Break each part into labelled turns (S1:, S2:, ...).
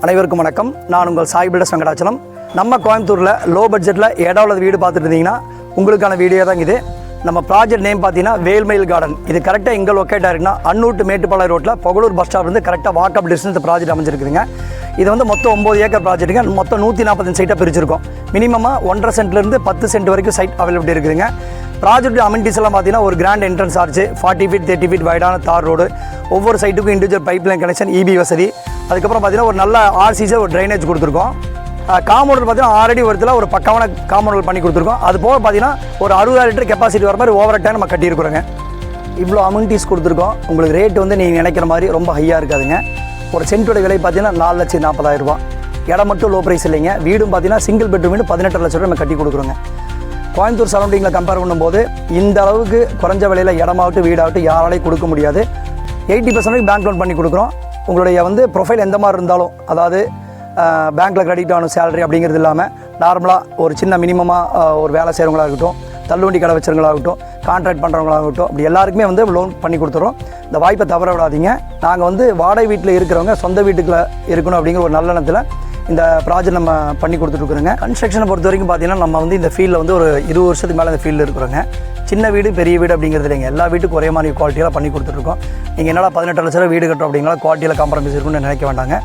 S1: அனைவருக்கும் வணக்கம். நான் உங்கள் சாய் பில்டர்ஸ் வெங்கடாச்சலம். நம்ம கோயம்புத்தூரில் லோ பட்ஜெட்டில் இடம் உள்ளது வீடு பார்த்துட்டு இருந்தீங்கன்னா உங்களுக்கான வீடியோ தான் இது. நம்ம ப்ராஜெக்ட் நேம் பார்த்தீங்கன்னா வேல்மயில் கார்டன். இது கரெக்டாக எங்கே லொக்கேட் ஆகிருக்குன்னா அன்னூர் டு மேட்டுப்பாளையம் ரோட்டில் புகழூர் பஸ் ஸ்டாப்லேருந்து கரெக்டாக வாக்கப் டிஸ்டன்ஸ் இந்த ப்ராஜெக்ட் அமைஞ்சிருக்குதுங்க. இது வந்து மொத்தம் 9 ஏக்கர் ப்ராஜெக்ட்டுங்க. மொத்தம் 145 சைட்டாக பிரிச்சிருக்கோம். மினிமமாக 1.5 சென்ட்லேருந்து 10 சென்ட் வரைக்கும் சைட் அவைலபிலிட்டி இருக்குதுங்க. ப்ராஜெக்ட் அமெனிட்டிஸ் எல்லாம் பார்த்தீங்கன்னா ஒரு grand entrance arch, 40 feet 30 feet வைடான தார் ரோடு, ஒவ்வொரு சைட்டுக்கும் individual pipeline connection, EB வசதி. அதுக்கப்புறம் பார்த்தீங்கன்னா ஒரு நல்ல ஆர்சிஸை ஒரு ட்ரைனேஜ் கொடுத்துருக்கோம். காம்பவுண்டர் பார்த்தீங்கன்னா ஆல்ரெடி ஒருத்தில் ஒரு பக்காவான காம்பவுண்டர் பண்ணி கொடுத்துருக்கோம். அது போக பார்த்தீங்கன்னா ஒரு 60,000 லிட்டர் கெப்பாசிட்டி வர மாதிரி ஓவர் டைம் நம்ம கட்டியிருக்கிறோங்க. இவ்வளோ அமெனிட்டிஸ் கொடுத்துருக்கோம். உங்களுக்கு ரேட் வந்து நீங்கள் நினைக்கிற மாதிரி ரொம்ப ஹையாக இருக்காதுங்க. ஒரு சென்ட்டோட விலை பார்த்தீங்கன்னா 4,40,000 ரூபா. இடம் மட்டும் லோ ப்ரைஸ் இல்லைங்க. வீடும் பார்த்தீங்கன்னா சிங்கிள் பெட்ரூம் வீடு 18 லட்சம் ரூபா நம்ம கட்டி கொடுக்குறோங்க. கோயம்புத்தூர் சரௌண்டிங்கில் கம்பேர் பண்ணும்போது இந்த அளவுக்கு குறைஞ்ச விலையில் இடமாகட்டும் வீடாகட்டும் யாராலையும் கொடுக்க முடியாது. 80% பேங்க் லோன் பண்ணி கொடுக்குறோம். உங்களுடைய வந்து ப்ரொஃபைல் எந்த மாதிரி இருந்தாலும், அதாவது பேங்க்கில் கிரெடிட் ஆகணும் சேலரி அப்படிங்கிறது இல்லாமல் நார்மலாக ஒரு சின்ன மினிமமாக ஒரு வேலை செய்கிறவங்களாக இருக்கட்டும், தள்ளுவண்டி கடை வச்சுருவங்களாகட்டும், கான்ட்ராக்ட் பண்ணுறவங்களாகட்டும், அப்படி எல்லாருக்குமே வந்து லோன் பண்ணி கொடுத்துறோம். இந்த வாய்ப்பை தவற விடாதீங்க. நாங்கள் வந்து வாடகை வீட்டில் இருக்கிறவங்க சொந்த வீட்டுக்குள்ளே இருக்கணும் அப்படிங்கிற ஒரு நல்லெண்ணத்தில் இந்த ப்ராஜெக்ட் நம்ம பண்ணி கொடுத்துட்ருக்குறோங்க. கன்ஸ்ட்ரக்ஷனை பொறுத்த வரைக்கும் பார்த்தீங்கன்னா நம்ம வந்து இந்த ஃபீல்டில் வந்து ஒரு 20 வருஷத்துக்கு மேலே இந்த ஃபீல்டில் இருக்கிறோங்க. சின்ன வீடு பெரிய வீடு அப்படிங்கிறது இல்லைங்க. எல்லா வீட்டுக்கும் ஒரே மாதிரி குவாலிட்டியெல்லாம் பண்ணி கொடுத்துட்ருக்கோம். நீங்கள் என்னடா 18 லட்ச ரூபா வீடு கட்டுறோம் அப்படிங்களா, குவாலிட்டியில் காம்ப்ரமைஸ் இருக்குன்னு நினைக்க வேண்டாங்க.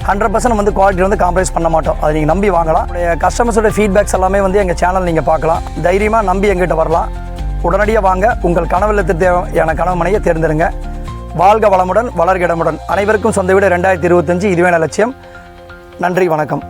S1: 100% வந்து குவாலிட்டி வந்து காம்ப்ரமைஸ் பண்ண மாட்டோம். அதை நீங்கள் நம்பி வாங்கலாம். கஸ்டமர்ஸோட ஃபீட்பேக்ஸ் எல்லாமே வந்து எங்கள் சேனல் நீங்கள் பார்க்கலாம். தைரியமாக நம்பி எங்கிட்ட வரலாம். உடனடியாக வாங்க. உங்கள் கனவுலத்து தேவையான கனவு மனையை தேர்ந்தெடுங்க. வாழ்க வளமுடன், வளர்க இடமுடன். அனைவருக்கும் சொந்த வீடு 2025 இதுவே லட்சியம். நன்றி, வணக்கம்.